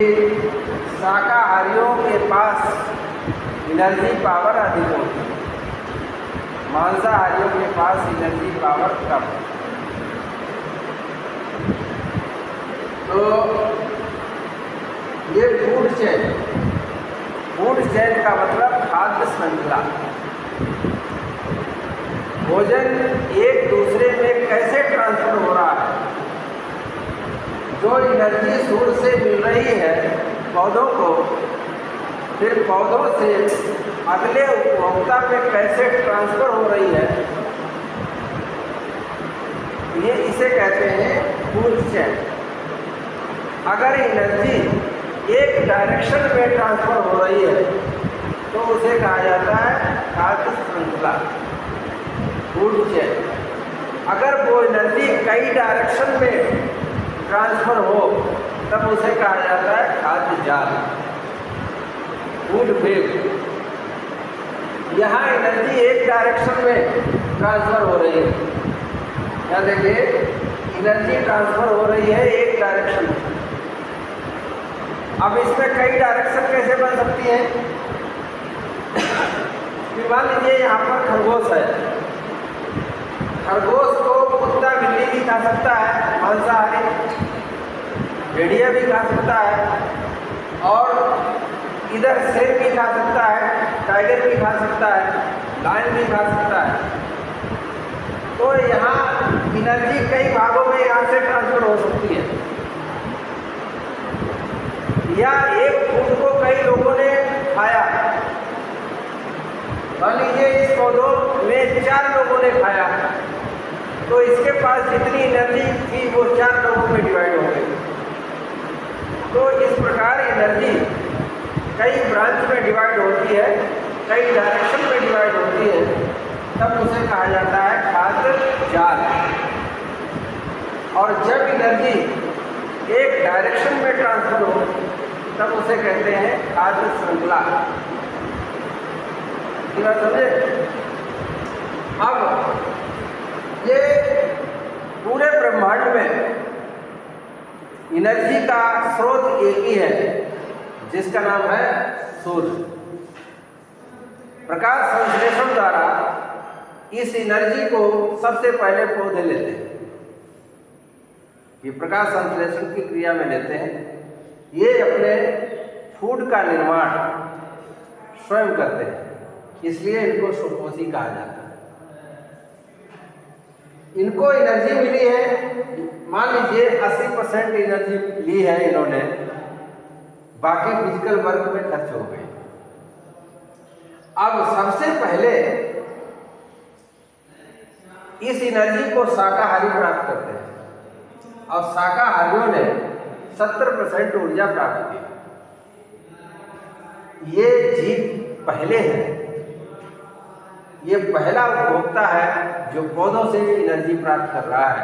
शाकाहारियों के पास energy power अधिक होती है, मांसाहारियों के पास एनर्जी पावर कम है। तो ये फूड चेन का मतलब खाद्य श्रृंखला, भोजन एक दूसरे में कैसे ट्रांसफर हो रहा है। जो एनर्जी सूर्य से मिल रही है पौधों को, फिर पौधों से अगले उपभोक्ता पे कैसे ट्रांसफर हो रही है, ये इसे कहते हैं फूड चेन। अगर एनर्जी एक डायरेक्शन में ट्रांसफर हो रही है तो उसे कहा जाता है खाद्य श्रृंखला, फूड चेन। अगर वो एनर्जी कई डायरेक्शन में ट्रांसफर हो तब उसे कहा जाता है खाद्य जाल, फूड वेव। यहाँ एनर्जी एक डायरेक्शन में ट्रांसफर हो रही है, यहाँ देखिए एनर्जी ट्रांसफर हो रही है एक डायरेक्शन में। अब इसमें कई डायरेक्शन कैसे बन सकती है। मान लीजिए यहाँ पर खरगोश है, खरगोश को कुत्ता बिल्ली भी खा सकता है, मांसाहारी, भेड़िया भी खा सकता है, और इधर शेर भी खा सकता है, टाइगर भी खा सकता है, लायन भी खा सकता है। तो यहाँ एनर्जी कई भागों में यहाँ से ट्रांसफर हो सकती है। या एक फूड को कई लोगों ने खाया, मान लीजिए इस पौधों में 4 लोगों ने खाया, तो इसके पास जितनी एनर्जी थी वो 4 लोगों में डिवाइड हो गई। तो इस प्रकार एनर्जी कई ब्रांच में डिवाइड होती है, कई डायरेक्शन में डिवाइड होती है, तब उसे कहा जाता है खाद्य जाल। और जब एनर्जी एक डायरेक्शन में ट्रांसफर हो तब उसे कहते हैं खाद्य श्रृंखला। ये बात समझे। अब ये पूरे ब्रह्मांड में एनर्जी का स्रोत एक ही है, जिसका नाम है सूर्य। प्रकाश संश्लेषण द्वारा इस एनर्जी को सबसे पहले पौधे लेते हैं, ये प्रकाश संश्लेषण की क्रिया में लेते हैं। ये अपने फूड का निर्माण स्वयं करते हैं, इसलिए इनको सुपोषी कहा जाता है। इनको एनर्जी मिली है, मान लीजिए 80% एनर्जी ली है इन्होंने, बाकी फिजिकल वर्क में खर्च हो गई। अब सबसे पहले इस एनर्जी को शाकाहारी प्राप्त करते हैं, और शाकाहारियों ने 70% ऊर्जा प्राप्त की। ये जीव पहले है, ये पहला उपभोक्ता है जो पौधों से एनर्जी प्राप्त कर रहा है,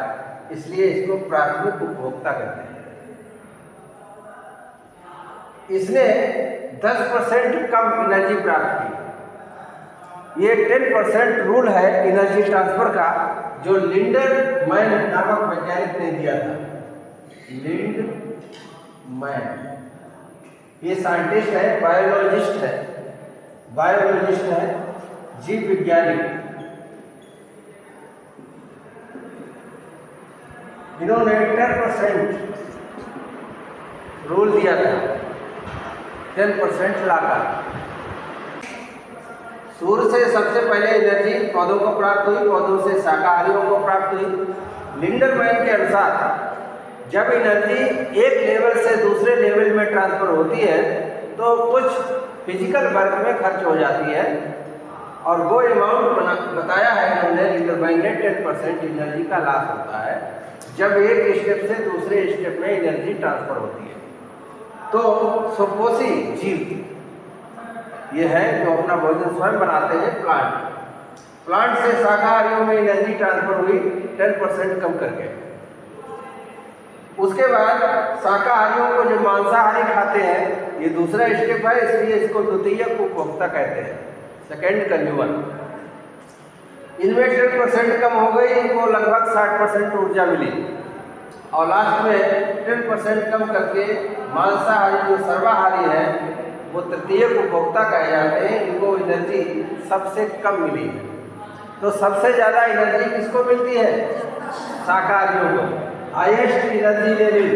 इसलिए इसको प्राथमिक उपभोक्ता कहते हैं। इसने 10% कम एनर्जी प्राप्त की। ये 10% रूल है एनर्जी ट्रांसफर का, जो लिंडरमैन नामक वैज्ञानिक ने दिया था। लिंडमैन ये साइंटिस्ट है, बायोलॉजिस्ट है, जीव विज्ञानी। इन्होंने 10% रूल दिया था, 10% लाकर। सूर्य से सबसे पहले एनर्जी पौधों को प्राप्त हुई, पौधों से शाकाहारियों को प्राप्त हुई। लिंडरमैन के अनुसार जब एनर्जी एक लेवल से दूसरे लेवल में ट्रांसफर होती है तो कुछ फिजिकल वर्क में खर्च हो जाती है, और वो अमाउंट बताया है इन्होंने, लिंडरमैन ने 10% एनर्जी का लॉस होता है जब एक स्टेप से दूसरे स्टेप में एनर्जी ट्रांसफर होती है। तो सुपोषी जीव ये है जो अपना भोजन स्वयं बनाते हैं। प्लांट से शाकाहारियों में एनर्जी ट्रांसफर हुई 10% कम करके। उसके बाद शाकाहारियों को जो मांसाहारी खाते हैं, ये दूसरा स्टेप है, इसलिए इसको द्वितीयक उपभोक्ता कहते हैं, सेकेंड कंज्यूमर। इनमें 10% कम हो गई, इनको लगभग 60% ऊर्जा मिली, और लास्ट में 10% कम करके मांसाहारी जो सर्वाहारी है वो तृतीयक उपभोक्ता कहे जाते हैं, इनको एनर्जी सबसे कम मिली है। तो सबसे ज़्यादा एनर्जी किसको मिलती है? शाकाहारियों को। Highest energy level